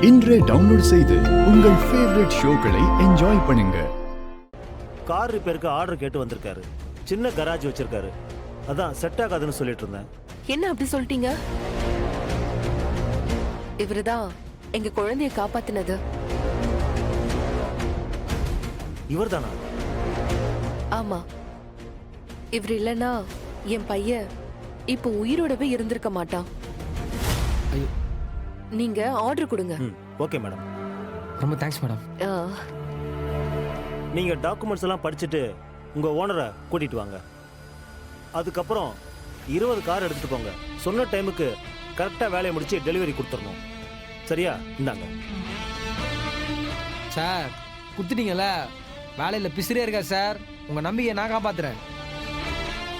இன்றே டவுன்லோட் செய்து உங்கள் ஃபேவரட் ஷோக்களை என்ஜாய் பண்ணுங்க. கார் ரிப்பேருக்கு ஆர்டர் கேட்டு வந்திருக்காரு. சின்ன கராஜ் வச்சிருக்காரு. அதான் செட் ஆகாதுன்னு சொல்லிட்டு இருந்தேன். என்ன அப்படி சொல்லிட்டீங்க? இவருதான் எங்க குழந்தைய காப்பாத்தினது. இவர்தானா? ஆமா, இவர் இல்லனா என் பையன் இப்போ உயிரோடவே இருந்திருக்க மாட்டான். நீங்க ஆர்டர் கொடுங்க. Okay madam. ரொம்ப தேங்க்ஸ் மேடம். நீங்க டாக்குமெண்ட்ஸ் எல்லாம் படிச்சுட்டு உங்க ஓனரை கூட்டிட்டு வாங்க. அதுக்கப்புறம் 20 கார் எடுத்துட்டு போங்க. சொன்ன டைமுக்கு கரெக்டா வேலையை முடிச்சு டெலிவரி கொடுத்துடணும். சரியா? இந்தாங்க. சார் கொடுத்துட்டீங்கல்ல, வேலையில் பிசிறே இருக்கா சார். உங்கள் நம்பிக்கையை நான் காப்பாத்துறேன்.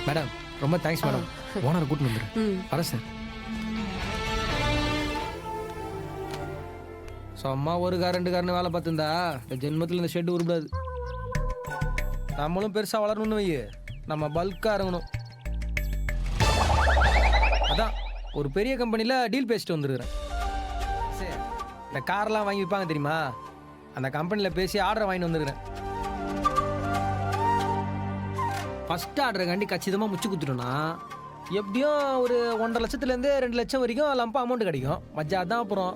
மேடம் ரொம்ப தேங்க்ஸ் மேடம். ஓனரை கூட்டிட்டு வந்துடுறேன். வரேன் சார். சும்மா ஒரு கார் 2 கார்னு வேலை பார்த்துருந்தா இந்த ஜென்மத்தில் இந்த ஷெட்டு உருப்படாது. நம்மளும் பெருசாக வளரணும்னு வை, நம்ம பல்காக இறங்கணும். அதான் ஒரு பெரிய கம்பெனியில் டீல் பேசிட்டு வந்துருக்குறேன். சரி, இந்த கார்லாம் வாங்கி விற்பாங்க தெரியுமா, அந்த கம்பெனியில் பேசி ஆர்டரை வாங்கிட்டு வந்துருக்கிறேன். ஃபஸ்ட் ஆர்டரை கண்டி கச்சிதமாக முச்சு கொடுத்துட்டோன்னா எப்படியும் ஒரு 1.5 லட்சத்துலேருந்து 2 லட்சம் வரைக்கும் லம்பா அமௌண்ட் கிடைக்கும். மஜா தான். அப்புறம்